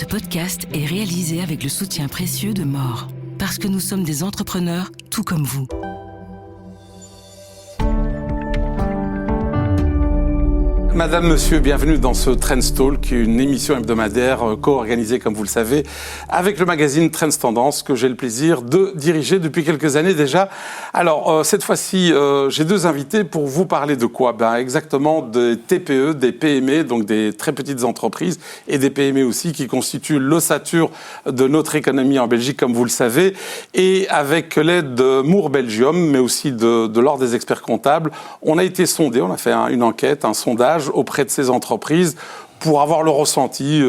podcast est réalisé avec le soutien précieux de More. Parce que nous sommes des entrepreneurs tout comme vous. Madame, monsieur, bienvenue dans ce Trends Talk, une émission hebdomadaire co-organisée, comme vous le savez, avec le magazine Trends Tendance, que j'ai le plaisir de diriger depuis quelques années déjà. Alors, cette fois-ci, j'ai deux invités pour vous parler de quoi ? Exactement des TPE, des PME, donc des très petites entreprises, et des PME aussi, qui constituent l'ossature de notre économie en Belgique, comme vous le savez. Et avec l'aide de Moore Belgium, mais aussi de l'Ordre des experts comptables, on a été sondé, on a fait une enquête, un sondage auprès de ces entreprises pour avoir le ressenti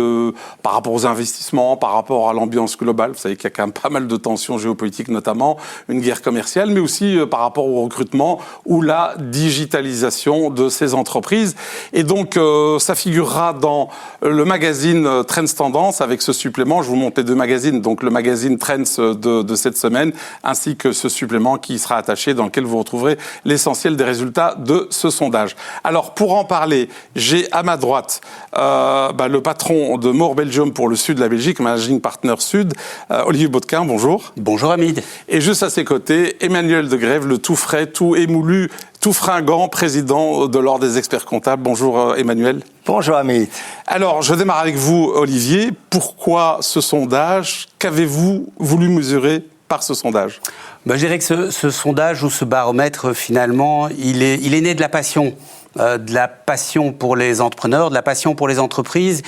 par rapport aux investissements, par rapport à l'ambiance globale. Vous savez qu'il y a quand même pas mal de tensions géopolitiques, notamment une guerre commerciale, mais aussi par rapport au recrutement ou la digitalisation de ces entreprises. Et donc, ça figurera dans le magazine Trends Tendance avec ce supplément. Je vous montre les deux magazines, donc le magazine Trends de cette semaine, ainsi que ce supplément qui sera attaché, dans lequel vous retrouverez l'essentiel des résultats de ce sondage. Alors, pour en parler, j'ai à ma droite le patron de Moore Belgium pour le sud de la Belgique, Managing Partner Sud, Olivier Baudequin, bonjour. Bonjour Hamid. Et juste à ses côtés, Emmanuel de Grève, le tout frais, tout émoulu, tout fringant, président de l'Ordre des experts comptables. Bonjour Emmanuel. Bonjour Hamid. Alors, je démarre avec vous, Olivier. Pourquoi ce sondage ? Qu'avez-vous voulu mesurer par ce sondage ? Je dirais que ce sondage ou ce baromètre, finalement, il est né de la passion. De la passion pour les entrepreneurs, de la passion pour les entreprises.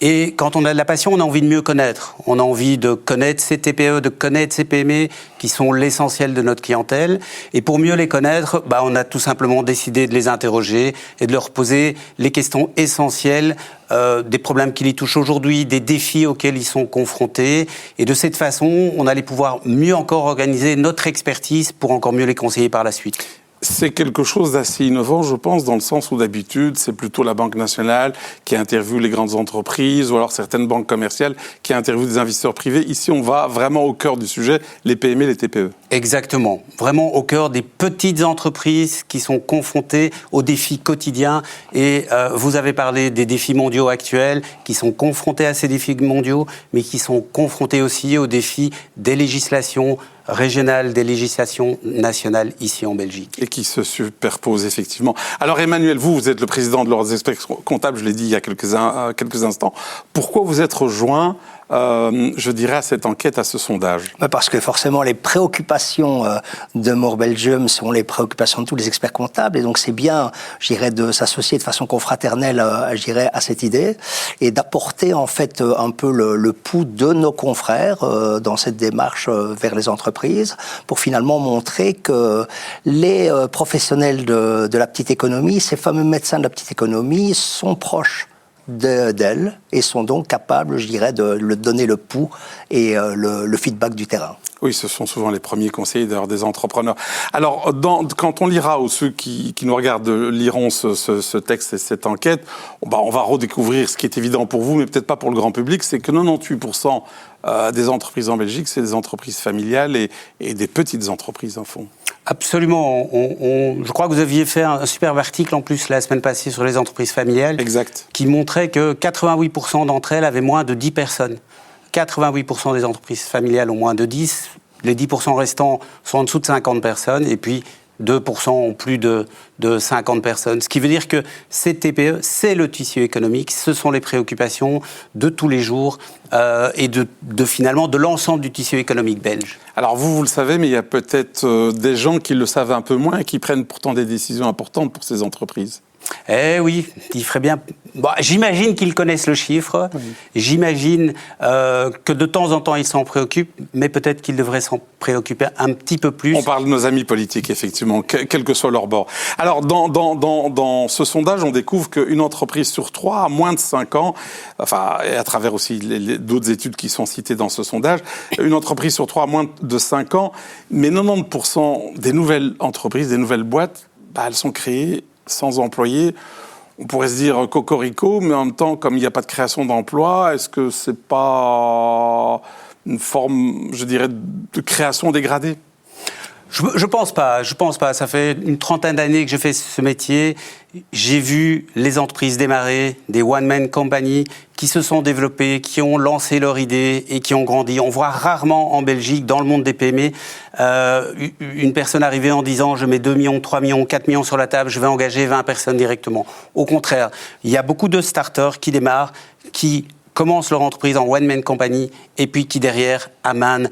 Et quand on a de la passion, on a envie de mieux connaître. On a envie de connaître ces TPE, de connaître ces PME qui sont l'essentiel de notre clientèle. Et pour mieux les connaître, on a tout simplement décidé de les interroger et de leur poser les questions essentielles des problèmes qui les touchent aujourd'hui, des défis auxquels ils sont confrontés. Et de cette façon, on allait pouvoir mieux encore organiser notre expertise pour encore mieux les conseiller par la suite. C'est quelque chose d'assez innovant, je pense, dans le sens où d'habitude, c'est plutôt la Banque nationale qui interviewe les grandes entreprises ou alors certaines banques commerciales qui interviewent des investisseurs privés. Ici, on va vraiment au cœur du sujet, les PME, les TPE. Exactement. Vraiment au cœur des petites entreprises qui sont confrontées aux défis quotidiens. Et vous avez parlé des défis mondiaux actuels, qui sont confrontés à ces défis mondiaux, mais qui sont confrontés aussi aux défis des législations régionales, des législations nationales ici en Belgique. Et qui se superposent effectivement. Alors Emmanuel, vous êtes le président de l'Ordre des experts comptables, je l'ai dit il y a quelques instants. Pourquoi vous êtes rejoint je dirais, à cette enquête, à ce sondage ? Parce que forcément, les préoccupations de Moore Belgium sont les préoccupations de tous les experts comptables. Et donc, c'est bien, je dirais, de s'associer de façon confraternelle, je dirais, à cette idée et d'apporter, en fait, un peu le pouls de nos confrères dans cette démarche vers les entreprises pour finalement montrer que les professionnels de la petite économie, ces fameux médecins de la petite économie, sont proches d'elle et sont donc capables, je dirais, de donner le pouls et le feedback du terrain. Oui, ce sont souvent les premiers conseillers d'ailleurs des entrepreneurs. Alors, quand on lira, ou ceux qui nous regardent liront ce texte et cette enquête, on va redécouvrir ce qui est évident pour vous, mais peut-être pas pour le grand public, c'est que 98% des entreprises en Belgique, c'est des entreprises familiales et des petites entreprises, en fond. Absolument. Je crois que vous aviez fait un superbe article en plus la semaine passée sur les entreprises familiales. Exact. Qui montrait que 88% d'entre elles avaient moins de 10 personnes. 88% des entreprises familiales ont moins de 10. Les 10% restants sont en dessous de 50 personnes. Et puis 2% ont plus de 50 personnes. Ce qui veut dire que ces TPE, c'est le tissu économique, ce sont les préoccupations de tous les jours et finalement de l'ensemble du tissu économique belge. Alors vous le savez, mais il y a peut-être des gens qui le savent un peu moins et qui prennent pourtant des décisions importantes pour ces entreprises. Eh oui, il ferait bien... j'imagine qu'ils connaissent le chiffre, oui. J'imagine que de temps en temps ils s'en préoccupent, mais peut-être qu'ils devraient s'en préoccuper un petit peu plus. On parle de nos amis politiques, effectivement, quel que soit leur bord. Alors, dans ce sondage, on découvre qu'une entreprise sur 3 a moins de 5 ans, et à travers aussi d'autres études qui sont citées dans ce sondage, une entreprise sur 3 a moins de 5 ans, mais 90% des nouvelles entreprises, des nouvelles boîtes, elles sont créées sans employés. On pourrait se dire cocorico, mais en même temps, comme il n'y a pas de création d'emplois, est-ce que c'est pas une forme, je dirais, de création dégradée ? Je pense pas. Ça fait une trentaine d'années que je fais ce métier. J'ai vu les entreprises démarrer, des one-man companies qui se sont développées, qui ont lancé leur idée et qui ont grandi. On voit rarement en Belgique, dans le monde des PME, une personne arriver en disant « je mets 2 millions, 3 millions, 4 millions sur la table, je vais engager 20 personnes directement ». Au contraire, il y a beaucoup de starters qui démarrent, qui commencent leur entreprise en one-man company et puis qui derrière amènent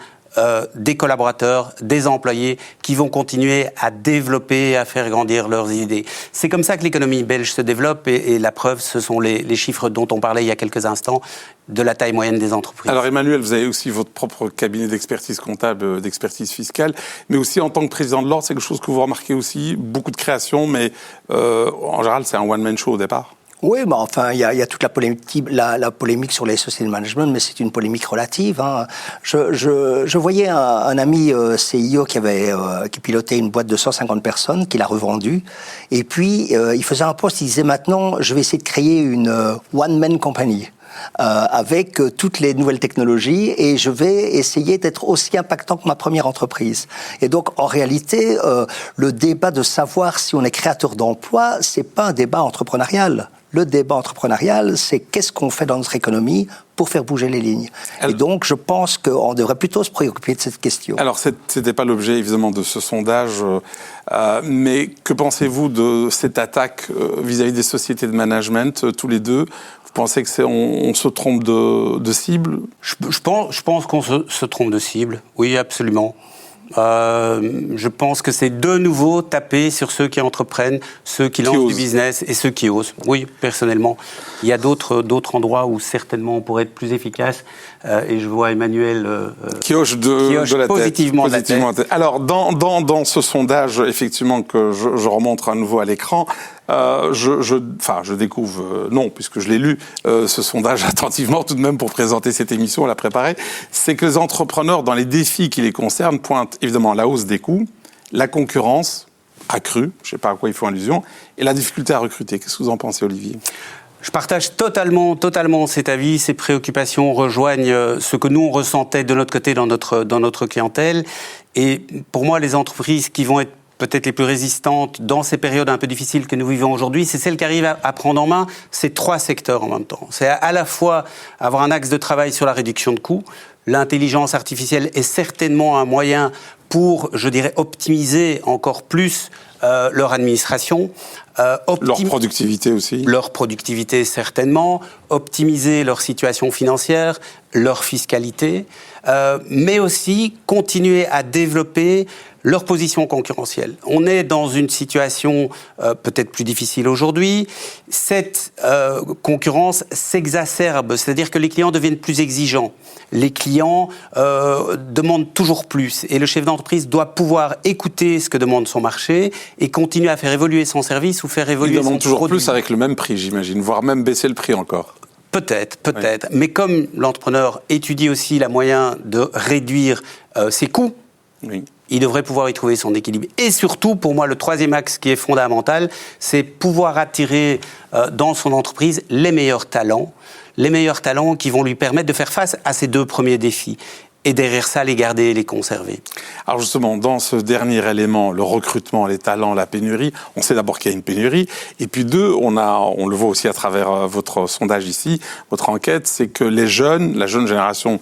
des collaborateurs, des employés qui vont continuer à développer, à faire grandir leurs idées. C'est comme ça que l'économie belge se développe et la preuve, ce sont les chiffres dont on parlait il y a quelques instants de la taille moyenne des entreprises. Alors Emmanuel, vous avez aussi votre propre cabinet d'expertise comptable, d'expertise fiscale, mais aussi en tant que président de l'Ordre, c'est quelque chose que vous remarquez aussi, beaucoup de créations, mais en général c'est un one-man show au départ. Oui, mais enfin, il y a toute la polémique sur les sociétés de management, mais c'est une polémique relative. Hein. Je voyais un ami CIO qui pilotait une boîte de 150 personnes, qu'il a revendue, et puis il faisait un post, il disait maintenant, je vais essayer de créer une one-man company. Avec toutes les nouvelles technologies et je vais essayer d'être aussi impactant que ma première entreprise. Et donc, en réalité, le débat de savoir si on est créateur d'emplois, c'est pas un débat entrepreneurial. Le débat entrepreneurial, c'est qu'est-ce qu'on fait dans notre économie pour faire bouger les lignes. Et donc, je pense qu'on devrait plutôt se préoccuper de cette question. Alors, c'était pas l'objet, évidemment, de ce sondage, mais que pensez-vous de cette attaque vis-à-vis des sociétés de management, tous les deux ? Vous pensez que on se trompe de cible ? Je pense qu'on se trompe de cible, oui, absolument. Je pense que c'est de nouveau taper sur ceux qui entreprennent, ceux qui lancent du business et ceux qui osent. Oui, personnellement. Il y a d'autres endroits où certainement on pourrait être plus efficace. Et je vois Emmanuel qui hoche de la positivement tête. De la tête. Alors, dans ce sondage, effectivement, que je remonte à nouveau à l'écran, je découvre, non, puisque je l'ai lu, ce sondage attentivement tout de même pour présenter cette émission, la préparer, c'est que les entrepreneurs, dans les défis qui les concernent, pointent évidemment la hausse des coûts, la concurrence accrue, je ne sais pas à quoi ils font allusion, et la difficulté à recruter. Qu'est-ce que vous en pensez, Olivier ? Je partage totalement cet avis. Ces préoccupations rejoignent ce que nous on ressentait de notre côté dans notre clientèle. Et pour moi, les entreprises qui vont être peut-être les plus résistantes dans ces périodes un peu difficiles que nous vivons aujourd'hui, c'est celles qui arrivent à prendre en main ces 3 secteurs en même temps. C'est à la fois avoir un axe de travail sur la réduction de coûts. L'intelligence artificielle est certainement un moyen pour, je dirais, optimiser encore plus leur administration. Leur productivité aussi. Leur productivité, certainement. Optimiser leur situation financière, leur fiscalité, mais aussi continuer à développer leur position concurrentielle. On est dans une situation peut-être plus difficile aujourd'hui. Cette concurrence s'exacerbe, c'est-à-dire que les clients deviennent plus exigeants. Les clients demandent toujours plus. Et le chef d'entreprise doit pouvoir écouter ce que demande son marché et continuer à faire évoluer son service ou faire évoluer son produit. Il demande toujours plus avec le même prix, j'imagine, voire même baisser le prix encore. Peut-être. Oui. Mais comme l'entrepreneur étudie aussi la moyen de réduire ses coûts, oui, il devrait pouvoir y trouver son équilibre. Et surtout, pour moi, le 3e axe qui est fondamental, c'est pouvoir attirer dans son entreprise les meilleurs talents qui vont lui permettre de faire face à ces 2 premiers défis. Et derrière ça, les garder et les conserver. Alors justement, dans ce dernier élément, le recrutement, les talents, la pénurie, on sait d'abord qu'il y a une pénurie. Et puis 2, on le voit aussi à travers votre sondage ici, votre enquête, c'est que les jeunes, la jeune génération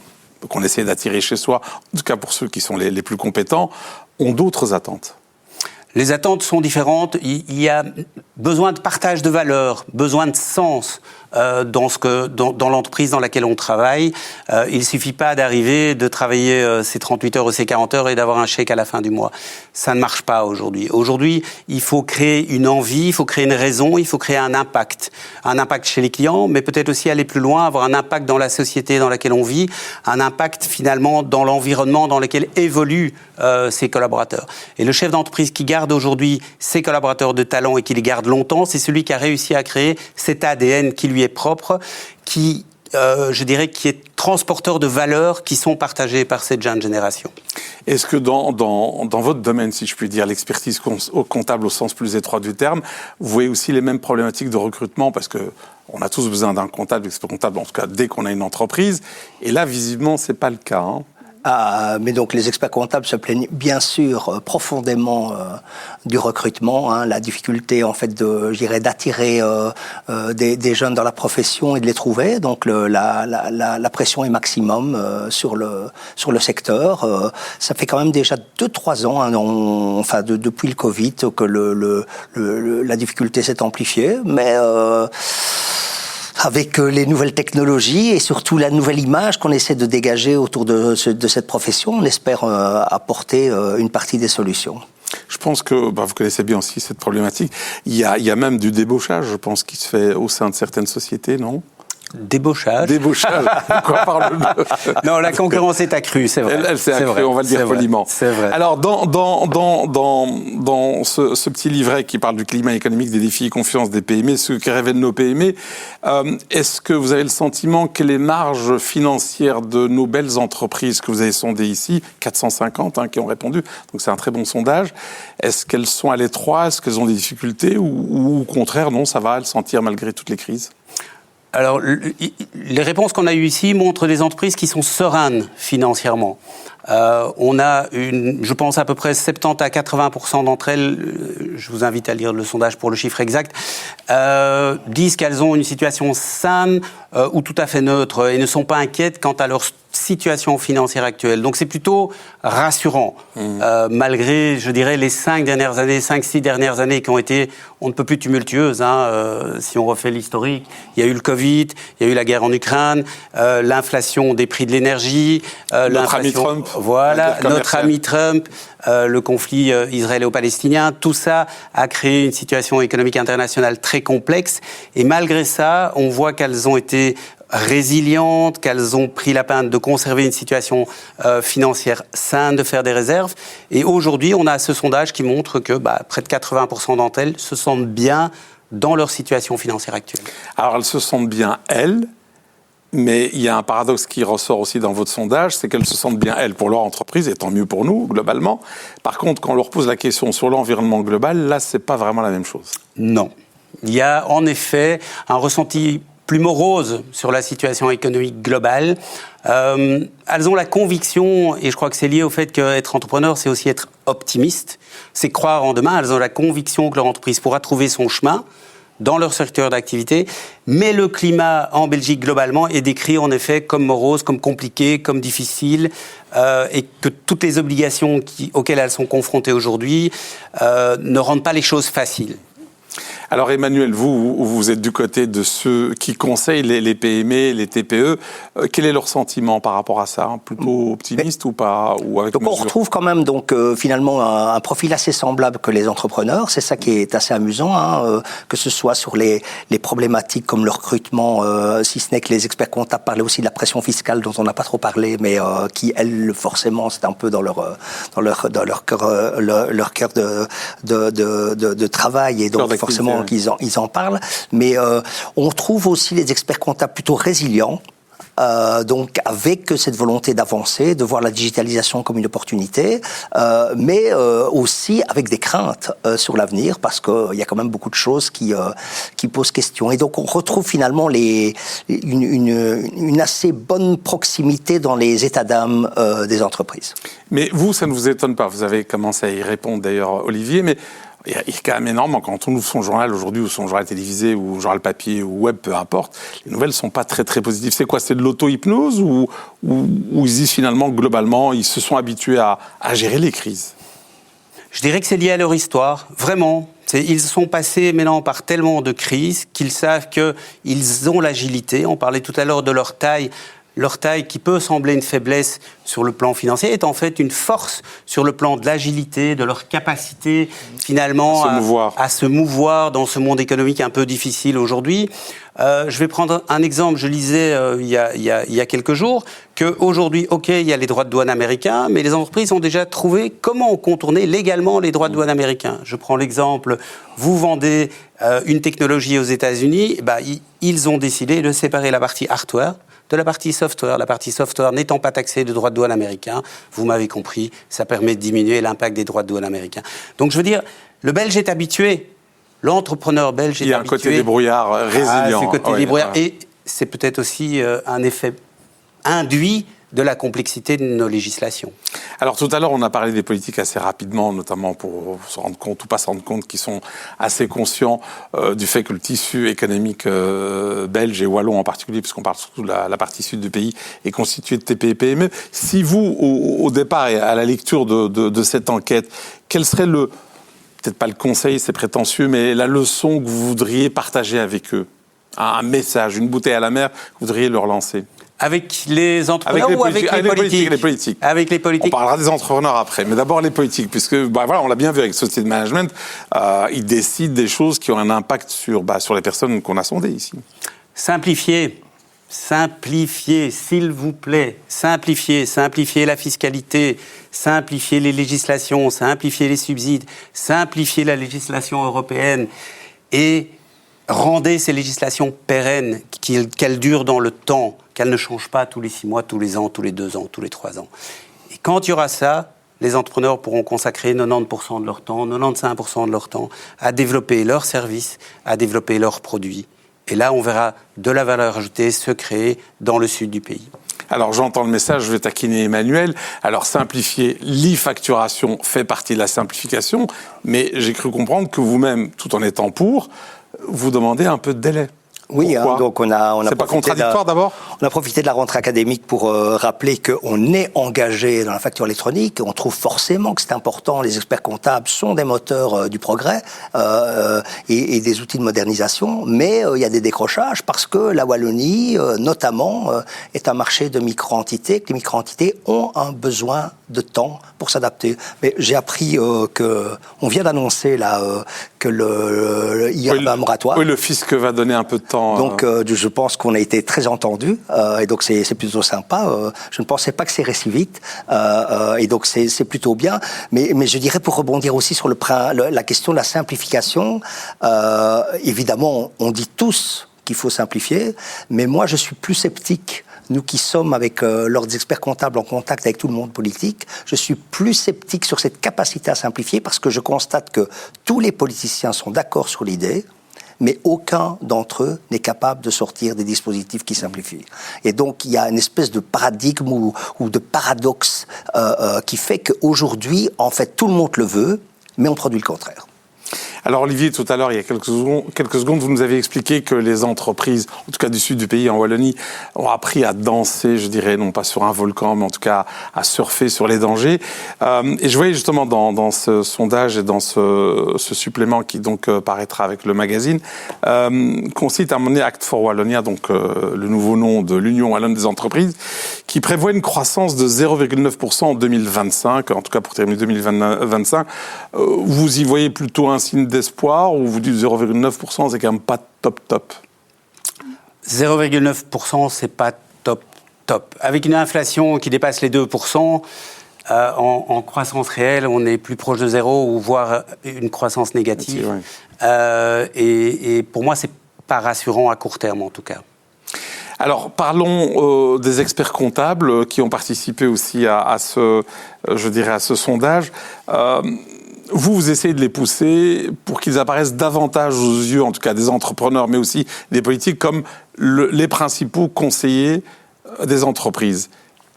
qu'on essaie d'attirer chez soi, en tout cas pour ceux qui sont les plus compétents, ont d'autres attentes. Les attentes sont différentes. Il y a besoin de partage de valeurs, besoin de sens dans l'entreprise dans laquelle on travaille. Il ne suffit pas d'arriver, de travailler ses 38 heures ou ses 40 heures et d'avoir un chèque à la fin du mois. Ça ne marche pas aujourd'hui. Aujourd'hui, il faut créer une envie, il faut créer une raison, il faut créer un impact. Un impact chez les clients, mais peut-être aussi aller plus loin, avoir un impact dans la société dans laquelle on vit, un impact finalement dans l'environnement dans lequel évoluent ses collaborateurs. Et le chef d'entreprise qui garde aujourd'hui ses collaborateurs de talent et qui les garde longtemps, c'est celui qui a réussi à créer cet ADN qui lui est propre, qui, je dirais, qui est transporteur de valeurs qui sont partagées par cette jeune génération. Est-ce que dans votre domaine, si je puis dire, l'expertise comptable au sens plus étroit du terme, vous voyez aussi les mêmes problématiques de recrutement ? Parce qu'on a tous besoin d'un comptable, expert comptable, en tout cas dès qu'on a une entreprise. Et là, visiblement, ce n'est pas le cas. Mais donc les experts comptables se plaignent bien sûr profondément du recrutement, la difficulté en fait d'attirer des jeunes dans la profession et de les trouver. Donc la pression est maximum sur le secteur. Ça fait quand même déjà 2-3 ans, depuis le Covid, que la difficulté s'est amplifiée, mais avec les nouvelles technologies et surtout la nouvelle image qu'on essaie de dégager autour de cette profession, on espère apporter une partie des solutions. Je pense que vous connaissez bien aussi cette problématique. Il y a même du débauchage, je pense, qui se fait au sein de certaines sociétés, non ? Débauchage. Débauchage. Quoi parle-nous ? Non, la concurrence est accrue, c'est vrai. Elle s'est accrue, on va le dire poliment. C'est vrai. Alors, dans ce petit livret qui parle du climat économique, des défis et confiance des PME, ce que révèlent nos PME, est-ce que vous avez le sentiment que les marges financières de nos belles entreprises que vous avez sondées ici, 450 qui ont répondu, donc c'est un très bon sondage, est-ce qu'elles sont à l'étroit, est-ce qu'elles ont des difficultés ou au contraire, non, ça va, elles s'en tirent malgré toutes les crises ? Alors, les réponses qu'on a eues ici montrent des entreprises qui sont sereines financièrement. On a je pense à peu près 70 à 80% d'entre elles, je vous invite à lire le sondage pour le chiffre exact, disent qu'elles ont une situation saine ou tout à fait neutre et ne sont pas inquiètes quant à leur situation financière actuelle. Donc c'est plutôt rassurant, malgré, je dirais, les 5-6 dernières années qui ont été, on ne peut plus tumultueuses. Si on refait l'historique, il y a eu le Covid, il y a eu la guerre en Ukraine, l'inflation des prix de l'énergie, notre ami Trump. Voilà, notre ami Trump, le conflit israélo-palestinien, tout ça a créé une situation économique internationale très complexe. Et malgré ça, on voit qu'elles ont été résilientes, qu'elles ont pris la peine de conserver une situation financière saine, de faire des réserves. Et aujourd'hui, on a ce sondage qui montre que près de 80% d'entre elles se sentent bien dans leur situation financière actuelle. Alors, elles se sentent bien, elles. Mais il y a un paradoxe qui ressort aussi dans votre sondage, c'est qu'elles se sentent bien, elles, pour leur entreprise, et tant mieux pour nous, globalement. Par contre, quand on leur pose la question sur l'environnement global, là, c'est pas vraiment la même chose. Non. Il y a en effet un ressenti plus morose sur la situation économique globale. Elles ont la conviction, et je crois que c'est lié au fait qu'être entrepreneur, c'est aussi être optimiste, c'est croire en demain. Elles ont la conviction que leur entreprise pourra trouver son chemin dans leur secteur d'activité, mais le climat en Belgique globalement est décrit en effet comme morose, comme compliqué, comme difficile, et que toutes les obligations auxquelles elles sont confrontées aujourd'hui ne rendent pas les choses faciles. Alors Emmanuel, vous êtes du côté de ceux qui conseillent les PME, les TPE. Quel est leur sentiment par rapport à ça ? Plutôt optimiste ou pas ou avec donc mesure ? on retrouve quand même finalement un profil assez semblable que les entrepreneurs. C'est ça qui est assez amusant, que ce soit sur les problématiques comme le recrutement, si ce n'est que les experts comptables parlaient aussi de la pression fiscale dont on n'a pas trop parlé, mais qui elle forcément c'est un peu dans leur cœur de travail et donc forcément qu'ils en parlent, mais on trouve aussi les experts comptables plutôt résilients, donc avec cette volonté d'avancer, de voir la digitalisation comme une opportunité, mais aussi avec des craintes sur l'avenir, parce qu'il y a quand même beaucoup de choses qui posent question. Et donc on retrouve finalement une assez bonne proximité dans les états d'âme des entreprises. Mais vous, ça ne vous étonne pas, vous avez commencé à y répondre d'ailleurs, Olivier, mais il y a quand même énormément, quand on ouvre son journal aujourd'hui, ou son journal télévisé, ou journal papier, ou web, peu importe, les nouvelles ne sont pas très très positives. C'est quoi ? C'est de l'auto-hypnose ou ils disent finalement, globalement, ils se sont habitués à gérer les crises ? Je dirais que c'est lié à leur histoire, vraiment. Ils sont passés maintenant par tellement de crises qu'ils savent qu'ils ont l'agilité. On parlait tout à l'heure de leur taille. Leur taille, qui peut sembler une faiblesse sur le plan financier, est en fait une force sur le plan de l'agilité, de leur capacité finalement à se mouvoir dans ce monde économique un peu difficile aujourd'hui. Je vais prendre un exemple. Je lisais il y a quelques jours qu'aujourd'hui, il y a les droits de douane américains, mais les entreprises ont déjà trouvé comment contourner légalement les droits de douane américains. Je prends l'exemple, vous vendez une technologie aux États-Unis, ils ont décidé de séparer la partie hardware de la partie software. La partie software n'étant pas taxée de droits de douane américains, vous m'avez compris, ça permet de diminuer l'impact des droits de douane américains. Donc je veux dire, le Belge est habitué, l'entrepreneur belge est habitué. Il y a un côté débrouillard résilient. Ce côté débrouillard. Et c'est peut-être aussi un effet induit de la complexité de nos législations. Alors tout à l'heure, on a parlé des politiques assez rapidement, notamment pour se rendre compte ou pas se rendre compte qu'ils sont assez conscients du fait que le tissu économique belge et wallon en particulier, puisqu'on parle surtout de la partie sud du pays, est constitué de TPE et PME. Si vous, au départ et à la lecture de cette enquête, quel serait peut-être pas le conseil, c'est prétentieux, mais la leçon que vous voudriez partager avec eux? Un message, une bouteille à la mer que vous voudriez leur lancer? Avec les entrepreneurs ou avec les politiques? Avec les politiques. On parlera des entrepreneurs après, mais d'abord les politiques, puisque voilà, on l'a bien vu avec Société de Management, ils décident des choses qui ont un impact sur les personnes qu'on a sondées ici. Simplifier, s'il vous plaît. Simplifier la fiscalité, simplifier les législations, simplifier les subsides, simplifier la législation européenne et rendez ces législations pérennes, qu'elles durent dans le temps, qu'elles ne changent pas tous les 6 mois, tous les ans, tous les 2 ans, tous les 3 ans. Et quand il y aura ça, les entrepreneurs pourront consacrer 90% de leur temps, 95% de leur temps à développer leurs services, à développer leurs produits. Et là, on verra de la valeur ajoutée se créer dans le sud du pays. Alors j'entends le message, je vais taquiner Emmanuel. Alors simplifier l'e-facturation fait partie de la simplification, mais j'ai cru comprendre que vous-même, tout en étant pour, vous demandez un peu de délai. Oui, donc on a c'est pas contradictoire d'abord? On a profité de la rentrée académique pour rappeler qu'on est engagé dans la facture électronique. On trouve forcément que c'est important. Les experts comptables sont des moteurs du progrès et des outils de modernisation. Mais il y a des décrochages parce que la Wallonie, notamment, est un marché de micro-entités. Que les micro-entités ont un besoin de temps pour s'adapter. Mais j'ai appris on vient d'annoncer là que il y a un moratoire. Oui, le fisc va donner un peu de temps. Donc, je pense qu'on a été très entendus, et donc c'est plutôt sympa. Je ne pensais pas que c'est si vite, et donc c'est plutôt bien. Mais je dirais, pour rebondir aussi sur la question de la simplification, évidemment, on dit tous qu'il faut simplifier, mais moi, je suis plus sceptique. Nous qui sommes avec l'ordre des experts comptables en contact avec tout le monde politique, je suis plus sceptique sur cette capacité à simplifier parce que je constate que tous les politiciens sont d'accord sur l'idée, mais aucun d'entre eux n'est capable de sortir des dispositifs qui simplifient. Et donc, il y a une espèce de paradigme ou de paradoxe qui fait qu'aujourd'hui, en fait, tout le monde le veut, mais on produit le contraire. Alors Olivier, tout à l'heure, il y a quelques secondes, vous nous avez expliqué que les entreprises, en tout cas du sud du pays, en Wallonie, ont appris à danser, je dirais, non pas sur un volcan, mais en tout cas à surfer sur les dangers. Et je voyais justement dans ce sondage et dans ce supplément qui donc paraîtra avec le magazine, qu'on cite à un moment donné Act for Wallonia, donc le nouveau nom de l'Union Wallonne des entreprises, qui prévoit une croissance de 0,9% en 2025, en tout cas pour terminer 2025. Vous y voyez plutôt un signe d'espoir ou vous dites 0,9%, c'est quand même pas top? 0,9%, c'est pas top. Avec une inflation qui dépasse les 2%, en croissance réelle, on est plus proche de zéro ou voire une croissance négative. Oui. Et pour moi, c'est pas rassurant à court terme en tout cas. Alors, parlons des experts comptables qui ont participé aussi à ce sondage. Vous essayez de les pousser pour qu'ils apparaissent davantage aux yeux, en tout cas des entrepreneurs, mais aussi des politiques, comme les principaux conseillers des entreprises.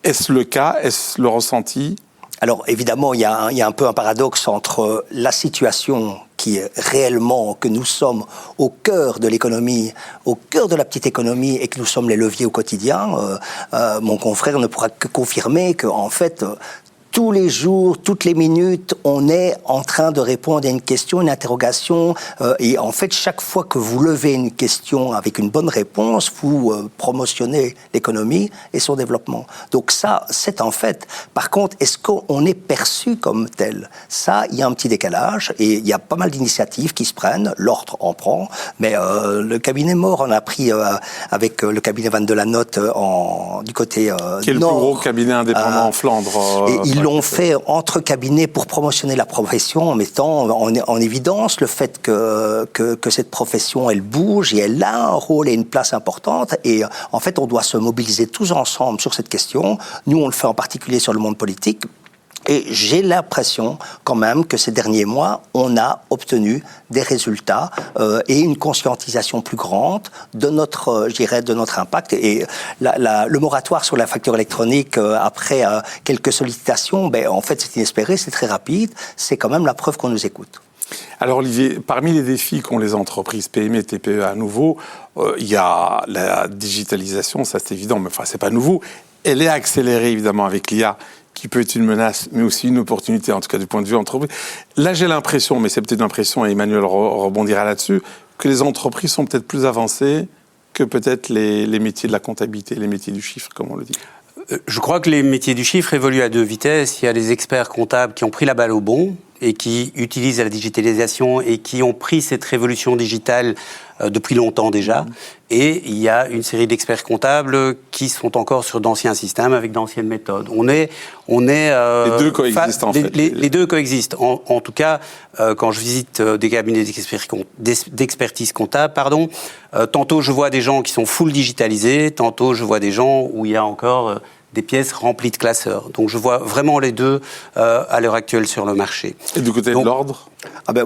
Est-ce le cas? Est-ce le ressenti? Alors, évidemment, il y a un peu un paradoxe entre la situation qui est réellement que nous sommes au cœur de l'économie, au cœur de la petite économie, et que nous sommes les leviers au quotidien. Mon confrère ne pourra que confirmer qu'en fait, tous les jours, toutes les minutes, on est en train de répondre à une question, une interrogation. Et en fait, chaque fois que vous levez une question avec une bonne réponse, vous promotionnez l'économie et son développement. Donc ça, c'est un fait. Par contre, est-ce qu'on est perçu comme tel? Ça, il y a un petit décalage. Et il y a pas mal d'initiatives qui se prennent. L'ordre en prend. Mais le cabinet Mort en a pris avec le cabinet Van de la Note du côté nord. Qui est le plus gros cabinet indépendant en Flandre. Ils l'ont fait entre cabinets pour promotionner la profession en mettant en évidence le fait que cette profession, elle bouge et elle a un rôle et une place importante. Et en fait, on doit se mobiliser tous ensemble sur cette question. Nous, on le fait en particulier sur le monde politique. Et j'ai l'impression quand même que ces derniers mois, on a obtenu des résultats et une conscientisation plus grande de notre, je dirais, de notre impact. Et le moratoire sur la facture électronique après quelques sollicitations, en fait, c'est inespéré, c'est très rapide. C'est quand même la preuve qu'on nous écoute. Alors Olivier, parmi les défis qu'ont les entreprises PME et TPE à nouveau, il y a la digitalisation, ça c'est évident, mais enfin c'est pas nouveau. Elle est accélérée évidemment avec l'IA, qui peut être une menace, mais aussi une opportunité, en tout cas du point de vue entreprise. Là, j'ai l'impression, mais c'est peut-être l'impression, et Emmanuel rebondira là-dessus, que les entreprises sont peut-être plus avancées que peut-être les métiers de la comptabilité, les métiers du chiffre, comme on le dit. Je crois que les métiers du chiffre évoluent à deux vitesses. Il y a les experts comptables qui ont pris la balle au bond et qui utilisent la digitalisation et qui ont pris cette révolution digitale depuis longtemps déjà. Et il y a une série d'experts comptables qui sont encore sur d'anciens systèmes avec d'anciennes méthodes. Les deux coexistent en fait. Les deux coexistent. En tout cas, quand je visite des cabinets d'expertise comptable, tantôt je vois des gens qui sont full digitalisés, tantôt je vois des gens où il y a encore des pièces remplies de classeurs. Donc je vois vraiment les deux à l'heure actuelle sur le marché. Et du côté de l'ordre ?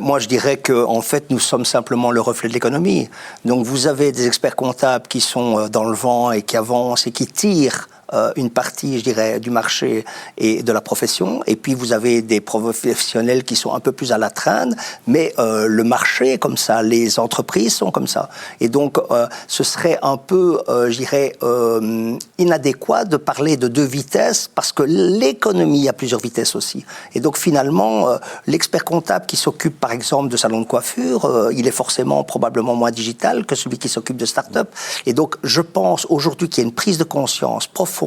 Moi, je dirais qu'en fait, nous sommes simplement le reflet de l'économie. Donc vous avez des experts comptables qui sont dans le vent et qui avancent et qui tirent une partie, je dirais, du marché et de la profession. Et puis, vous avez des professionnels qui sont un peu plus à la traîne. Mais le marché est comme ça, les entreprises sont comme ça. Et donc, ce serait un peu, je dirais, inadéquat de parler de deux vitesses parce que l'économie a plusieurs vitesses aussi. Et donc, finalement, l'expert comptable qui s'occupe, par exemple, de salon de coiffure, il est forcément, probablement moins digital que celui qui s'occupe de start-up. Et donc, je pense aujourd'hui qu'il y a une prise de conscience profonde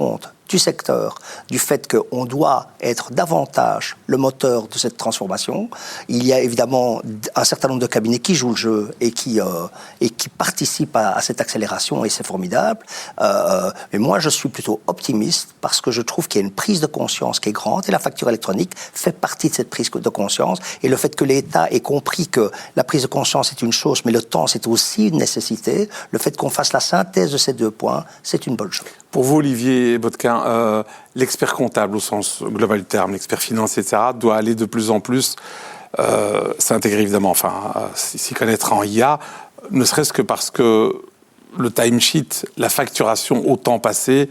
du secteur, du fait qu'on doit être davantage le moteur de cette transformation. Il y a évidemment un certain nombre de cabinets qui jouent le jeu et qui participent à cette accélération, et c'est formidable. Mais moi, je suis plutôt optimiste parce que je trouve qu'il y a une prise de conscience qui est grande, et la facture électronique fait partie de cette prise de conscience. Et le fait que l'État ait compris que la prise de conscience est une chose, mais le temps, c'est aussi une nécessité, le fait qu'on fasse la synthèse de ces deux points, c'est une bonne chose. Pour vous, Olivier Botquin, l'expert comptable au sens global du terme, l'expert financier, etc., doit aller de plus en plus s'intégrer évidemment, s'y connaître en IA, ne serait-ce que parce que le timesheet, la facturation au temps passé,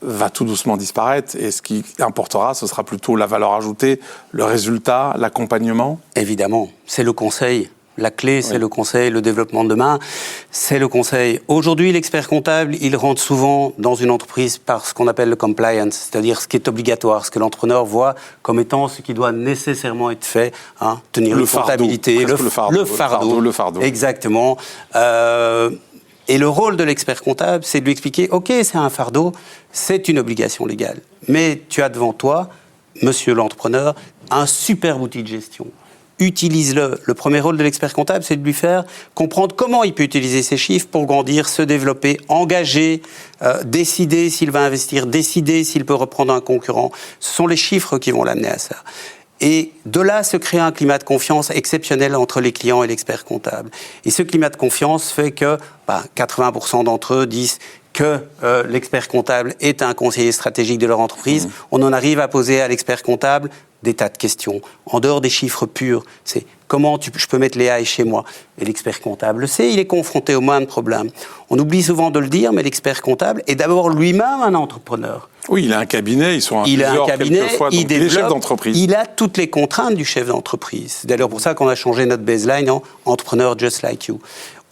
va tout doucement disparaître. Et ce qui importera, ce sera plutôt la valeur ajoutée, le résultat, l'accompagnement. Évidemment, c'est le conseil. La clé, c'est le conseil, le développement de demain, c'est le conseil. Aujourd'hui, l'expert comptable, il rentre souvent dans une entreprise par ce qu'on appelle le compliance, c'est-à-dire ce qui est obligatoire, ce que l'entrepreneur voit comme étant ce qui doit nécessairement être fait, tenir une comptabilité, le fardeau. Exactement. Et le rôle de l'expert comptable, c'est de lui expliquer, OK, c'est un fardeau, c'est une obligation légale, mais tu as devant toi, monsieur l'entrepreneur, un super outil de gestion. Utilise-le. Le premier rôle de l'expert comptable, c'est de lui faire comprendre comment il peut utiliser ces chiffres pour grandir, se développer, engager, décider s'il va investir, décider s'il peut reprendre un concurrent. Ce sont les chiffres qui vont l'amener à ça. Et de là se crée un climat de confiance exceptionnel entre les clients et l'expert comptable. Et ce climat de confiance fait que 80% d'entre eux disent que l'expert comptable est un conseiller stratégique de leur entreprise. On en arrive à poser à l'expert comptable des tas de questions. En dehors des chiffres purs, c'est comment je peux mettre les AI chez moi. Et l'expert comptable le sait, il est confronté au moindre problème. On oublie souvent de le dire, mais l'expert comptable est d'abord lui-même un entrepreneur. Oui, il a un cabinet, ils sont quelquefois, donc il est chef d'entreprise. Il a toutes les contraintes du chef d'entreprise. C'est d'ailleurs pour ça qu'on a changé notre baseline en « Entrepreneur just like you ».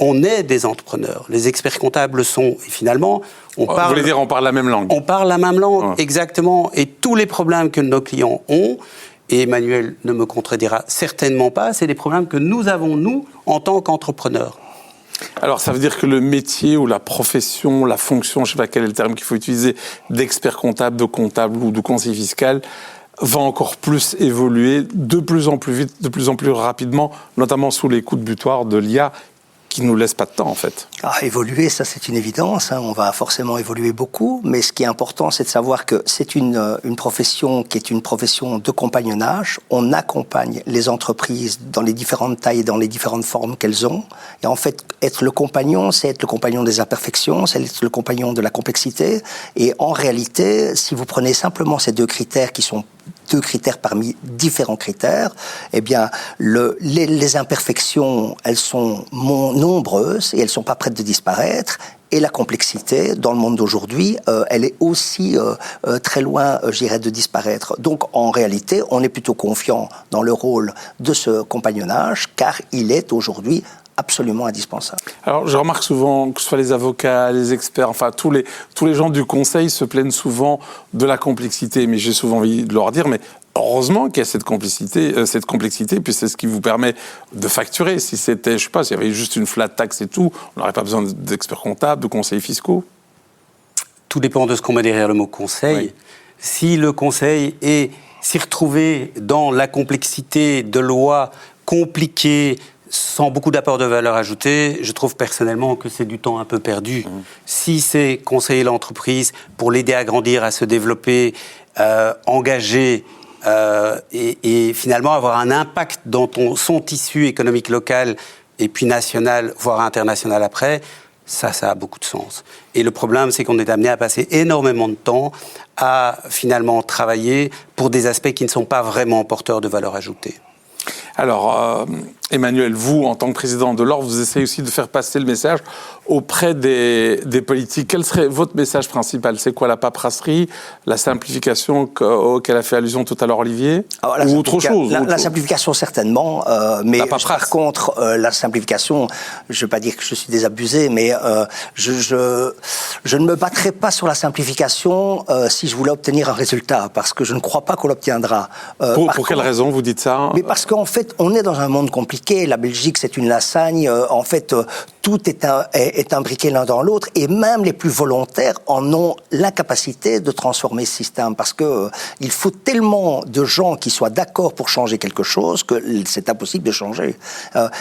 On est des entrepreneurs. Les experts comptables le sont. Et finalement, on parle... Vous voulez dire, on parle la même langue. On parle la même langue, exactement. Et tous les problèmes que nos clients ont, et Emmanuel ne me contredira certainement pas, c'est des problèmes que nous avons, nous, en tant qu'entrepreneurs. Alors, ça veut dire que le métier ou la profession, la fonction, je ne sais pas quel est le terme qu'il faut utiliser, d'expert comptable, de comptable ou de conseiller fiscal, va encore plus évoluer de plus en plus vite, de plus en plus rapidement, notamment sous les coups de butoir de l'IA, qui ne nous laisse pas de temps, en fait. Évoluer, ça, c'est une évidence. On va forcément évoluer beaucoup. Mais ce qui est important, c'est de savoir que c'est une profession qui est une profession de compagnonnage. On accompagne les entreprises dans les différentes tailles et dans les différentes formes qu'elles ont. Et en fait, être le compagnon, c'est être le compagnon des imperfections, c'est être le compagnon de la complexité. Et en réalité, si vous prenez simplement ces deux critères qui sont 2 critères parmi différents critères, eh bien, les imperfections, elles sont nombreuses et elles ne sont pas prêtes de disparaître. Et la complexité, dans le monde d'aujourd'hui, elle est aussi très loin, je dirais, de disparaître. Donc, en réalité, on est plutôt confiant dans le rôle de ce compagnonnage, car il est aujourd'hui absolument indispensable. Alors, je remarque souvent que ce soit les avocats, les experts, enfin tous les gens du conseil se plaignent souvent de la complexité, mais j'ai souvent envie de leur dire, mais heureusement qu'il y a cette complexité, puis c'est ce qui vous permet de facturer. Si c'était, je sais pas, s'il y avait juste une flat tax et tout, on n'aurait pas besoin d'experts comptables, de conseillers fiscaux. Tout dépend de ce qu'on met derrière le mot conseil. Oui. Si le conseil s'y retrouvé dans la complexité de lois compliquées, sans beaucoup d'apport de valeur ajoutée, je trouve personnellement que c'est du temps un peu perdu. Si c'est conseiller l'entreprise pour l'aider à grandir, à se développer, engager et finalement avoir un impact dans son tissu économique local et puis national, voire international après, ça a beaucoup de sens. Et le problème, c'est qu'on est amené à passer énormément de temps à finalement travailler pour des aspects qui ne sont pas vraiment porteurs de valeur ajoutée. Alors, Emmanuel, vous, en tant que président de l'Ordre, vous essayez aussi de faire passer le message auprès des politiques. Quel serait votre message principal ? C'est quoi, la paperasserie, la simplification auquel a fait allusion tout à l'heure Olivier ? Ou autre chose ? La simplification, certainement. Mais par contre, la simplification, je ne veux pas dire que je suis désabusé, mais je ne me battrai pas sur la simplification si je voulais obtenir un résultat, parce que je ne crois pas qu'on l'obtiendra. Pour quelle raison vous dites ça ? Mais parce qu'en fait, on est dans un monde compliqué. La Belgique, c'est une lasagne. En fait, tout est imbriqué l'un dans l'autre. Et même les plus volontaires en ont l'incapacité de transformer ce système. Parce que il faut tellement de gens qui soient d'accord pour changer quelque chose que c'est impossible de changer.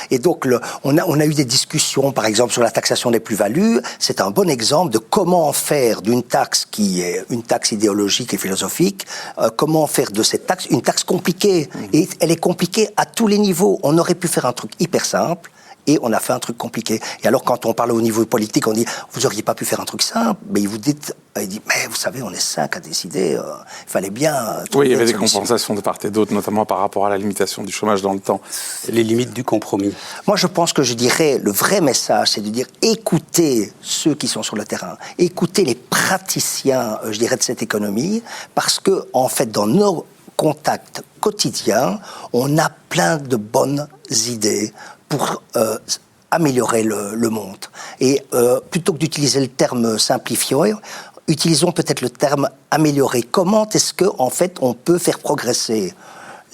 Et donc, on a eu des discussions, par exemple, sur la taxation des plus-values. C'est un bon exemple de comment faire d'une taxe qui est une taxe idéologique et philosophique, comment faire de cette taxe une taxe compliquée. Et elle est compliquée à tous les niveaux. On aurait pu faire un truc hyper simple et on a fait un truc compliqué. Et alors, quand on parle au niveau politique, on dit « Vous n'auriez pas pu faire un truc simple ?» Mais il dit « Mais vous savez, on est 5 à décider. Il fallait bien... » Oui, il y avait des compensations de part et d'autre, notamment par rapport à la limitation du chômage dans le temps. Les limites du compromis. Moi, je pense que je dirais, le vrai message, c'est de dire écoutez ceux qui sont sur le terrain, écoutez les praticiens, je dirais, de cette économie, parce que, en fait, dans nos contacts quotidiens, on a plein de bonnes idées pour améliorer le monde. Et plutôt que d'utiliser le terme simplifier, utilisons peut-être le terme améliorer. Comment est-ce que, en fait, on peut faire progresser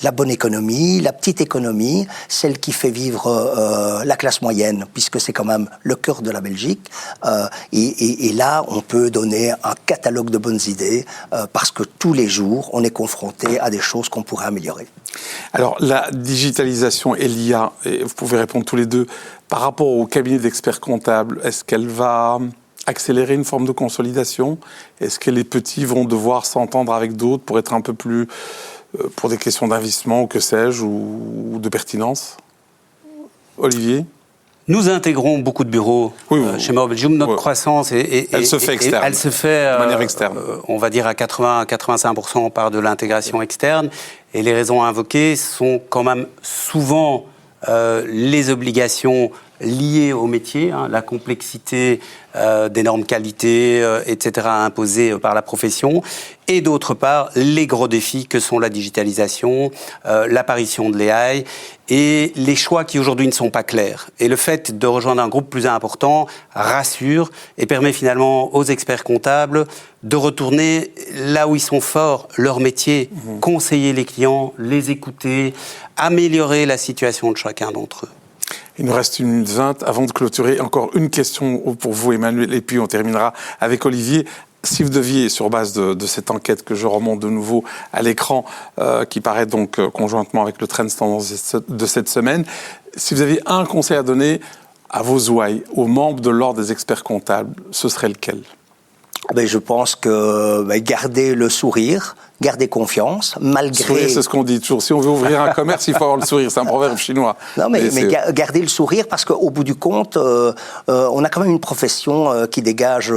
la bonne économie, la petite économie, celle qui fait vivre la classe moyenne, puisque c'est quand même le cœur de la Belgique. Et là, on peut donner un catalogue de bonnes idées, parce que tous les jours, on est confronté à des choses qu'on pourrait améliorer. Alors, la digitalisation et l'IA, et vous pouvez répondre tous les deux, par rapport au cabinet d'experts comptables, est-ce qu'elle va accélérer une forme de consolidation ? Est-ce que les petits vont devoir s'entendre avec d'autres pour être un peu plus... pour des questions d'investissement ou que sais-je, ou de pertinence ? Olivier ? Nous intégrons beaucoup de bureaux chez More Belgium. Notre croissance elle se fait externe. Elle se fait de manière externe. On va dire à 80-85% par de l'intégration externe. Et les raisons invoquées sont quand même souvent les obligations liées au métier, la complexité des normes qualité, etc., imposées par la profession, et d'autre part, les gros défis que sont la digitalisation, l'apparition de l'AI, et les choix qui aujourd'hui ne sont pas clairs. Et le fait de rejoindre un groupe plus important rassure et permet finalement aux experts comptables de retourner là où ils sont forts, leur métier, conseiller les clients, les écouter, améliorer la situation de chacun d'entre eux. Il nous reste 1 minute 20 avant de clôturer. Encore une question pour vous, Emmanuel, et puis on terminera avec Olivier. Si vous deviez, sur base de cette enquête que je remonte de nouveau à l'écran, qui paraît donc conjointement avec le Trends Tendance de cette semaine, si vous aviez un conseil à donner à vos ouailles, aux membres de l'Ordre des experts comptables, ce serait lequel ? Je pense que garder le sourire, garder confiance, malgré... Sourire, c'est ce qu'on dit toujours. Si on veut ouvrir un commerce, il faut avoir le sourire. C'est un proverbe chinois. Non, mais garder le sourire, parce qu'au bout du compte, on a quand même une profession qui dégage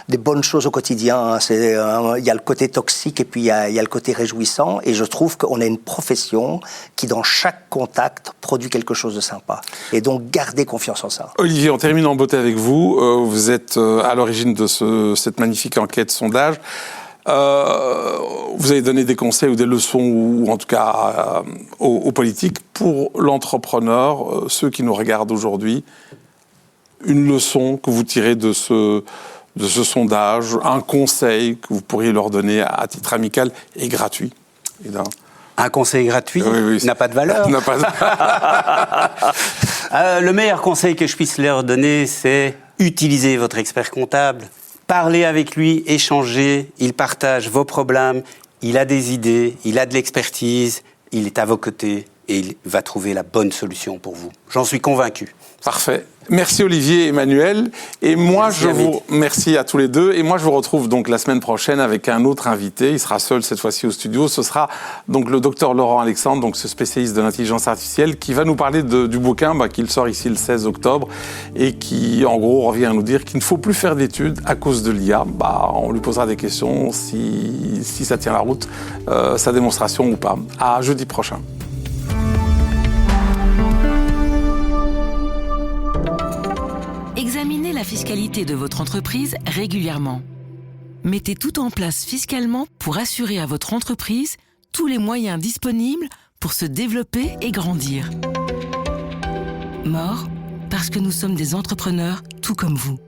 des bonnes choses au quotidien. Il y a le côté toxique et puis il y a le côté réjouissant. Et je trouve qu'on a une profession qui, dans chaque contact, produit quelque chose de sympa. Et donc, garder confiance en ça. Olivier, on termine en beauté avec vous. Vous êtes à l'origine de cette magnifique enquête sondage. Vous avez donné des conseils ou des leçons, ou en tout cas aux politiques. Pour l'entrepreneur, ceux qui nous regardent aujourd'hui, une leçon que vous tirez de ce sondage, un conseil que vous pourriez leur donner à titre amical et gratuit, évidemment. Un conseil gratuit oui, n'a pas de valeur. N'a pas de... Le meilleur conseil que je puisse leur donner, c'est utiliser votre expert comptable. Parlez avec lui, échangez, il partage vos problèmes, il a des idées, il a de l'expertise, il est à vos côtés et il va trouver la bonne solution pour vous. J'en suis convaincu. Parfait. Merci Olivier et Emmanuel. Et moi, merci à tous les deux. Et moi, je vous retrouve donc la semaine prochaine avec un autre invité. Il sera seul cette fois-ci au studio. Ce sera donc le docteur Laurent Alexandre, donc ce spécialiste de l'intelligence artificielle, qui va nous parler du bouquin qu'il sort ici le 16 octobre et qui, en gros, revient à nous dire qu'il ne faut plus faire d'études à cause de l'IA. On lui posera des questions si ça tient la route, sa démonstration ou pas. À jeudi prochain. Examinez la fiscalité de votre entreprise régulièrement. Mettez tout en place fiscalement pour assurer à votre entreprise tous les moyens disponibles pour se développer et grandir. Mort, parce que nous sommes des entrepreneurs tout comme vous.